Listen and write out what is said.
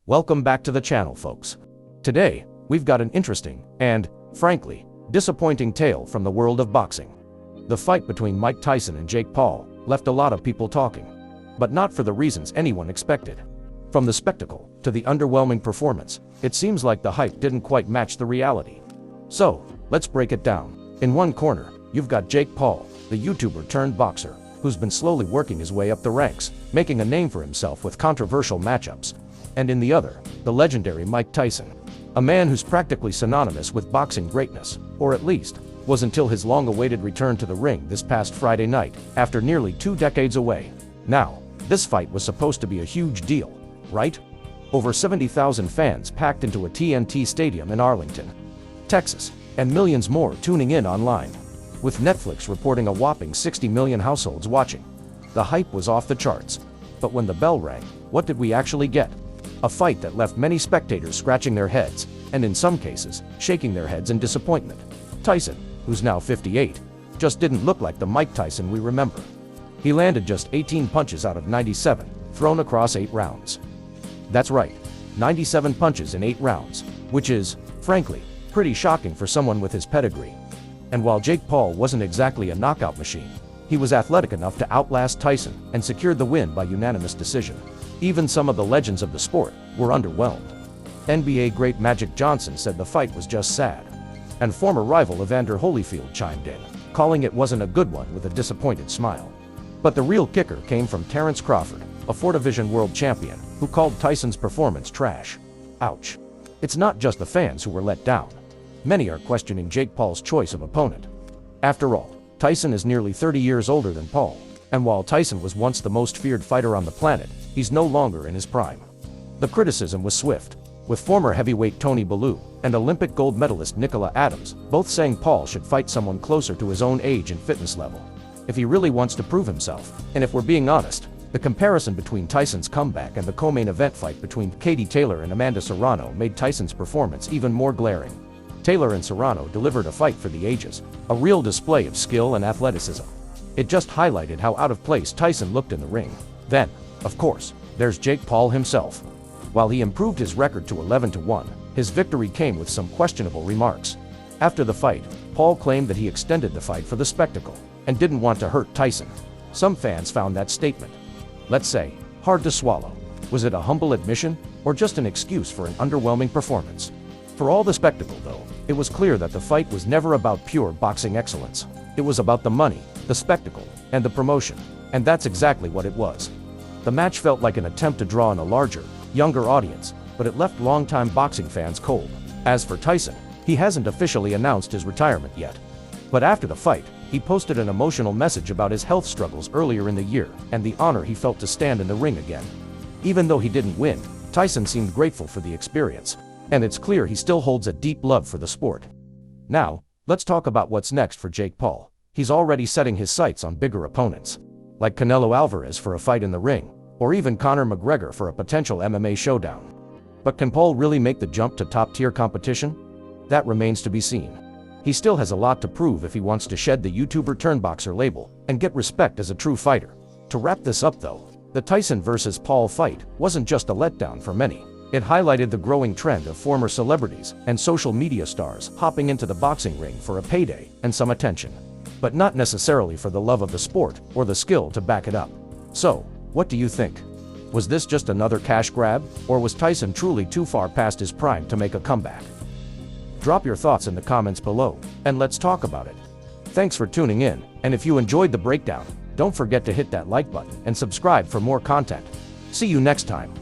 Welcome back to the channel, folks. Today, we've got an interesting and, frankly, disappointing tale from the world of boxing. The fight between Mike Tyson and Jake Paul left a lot of people talking, but not for the reasons anyone expected. From the spectacle to the underwhelming performance, it seems like the hype didn't quite match the reality. So, let's break it down. In one corner, you've got Jake Paul, the YouTuber turned boxer, who's been slowly working his way up the ranks, making a name for himself with controversial matchups. And in the other, the legendary Mike Tyson, a man who's practically synonymous with boxing greatness, or at least, was until his long-awaited return to the ring this past Friday night, after nearly 2 decades away. Now, this fight was supposed to be a huge deal, right? Over 70,000 fans packed into a TNT stadium in Arlington, Texas, and millions more tuning in online, with Netflix reporting a whopping 60 million households watching. The hype was off the charts. But when the bell rang, what did we actually get? A fight that left many spectators scratching their heads, and in some cases, shaking their heads in disappointment. Tyson, who's now 58, just didn't look like the Mike Tyson we remember. He landed just 18 punches out of 97, thrown across 8 rounds. That's right, 97 punches in 8 rounds, which is, frankly, pretty shocking for someone with his pedigree. And while Jake Paul wasn't exactly a knockout machine, he was athletic enough to outlast Tyson and secured the win by unanimous decision. Even some of the legends of the sport were underwhelmed. NBA great Magic Johnson said the fight was just sad. And former rival Evander Holyfield chimed in, calling it wasn't a good one with a disappointed smile. But the real kicker came from Terrence Crawford, a 4-division world champion, who called Tyson's performance trash. Ouch. It's not just the fans who were let down. Many are questioning Jake Paul's choice of opponent. After all, Tyson is nearly 30 years older than Paul, and while Tyson was once the most feared fighter on the planet, he's no longer in his prime. The criticism was swift, with former heavyweight Tony Bellew and Olympic gold medalist Nicola Adams both saying Paul should fight someone closer to his own age and fitness level, if he really wants to prove himself. And if we're being honest, the comparison between Tyson's comeback and the co-main event fight between Katie Taylor and Amanda Serrano made Tyson's performance even more glaring. Taylor and Serrano delivered a fight for the ages, a real display of skill and athleticism. It just highlighted how out of place Tyson looked in the ring. Then, of course, there's Jake Paul himself. While he improved his record to 11-1, his victory came with some questionable remarks. After the fight, Paul claimed that he extended the fight for the spectacle and didn't want to hurt Tyson. Some fans found that statement, let's say, hard to swallow. Was it a humble admission or just an excuse for an underwhelming performance? For all the spectacle, though, it was clear that the fight was never about pure boxing excellence. It was about the money, the spectacle, and the promotion. And that's exactly what it was. The match felt like an attempt to draw in a larger, younger audience, but it left longtime boxing fans cold. As for Tyson, he hasn't officially announced his retirement yet. But after the fight, he posted an emotional message about his health struggles earlier in the year and the honor he felt to stand in the ring again. Even though he didn't win, Tyson seemed grateful for the experience. And it's clear he still holds a deep love for the sport. Now, let's talk about what's next for Jake Paul. He's already setting his sights on bigger opponents, like Canelo Alvarez for a fight in the ring, or even Conor McGregor for a potential MMA showdown. But can Paul really make the jump to top-tier competition? That remains to be seen. He still has a lot to prove if he wants to shed the YouTuber-turned-boxer label and get respect as a true fighter. To wrap this up though, the Tyson vs. Paul fight wasn't just a letdown for many. It highlighted the growing trend of former celebrities and social media stars hopping into the boxing ring for a payday and some attention, but not necessarily for the love of the sport or the skill to back it up. So, what do you think? Was this just another cash grab, or was Tyson truly too far past his prime to make a comeback? Drop your thoughts in the comments below, and let's talk about it. Thanks for tuning in, and if you enjoyed the breakdown, don't forget to hit that like button and subscribe for more content. See you next time.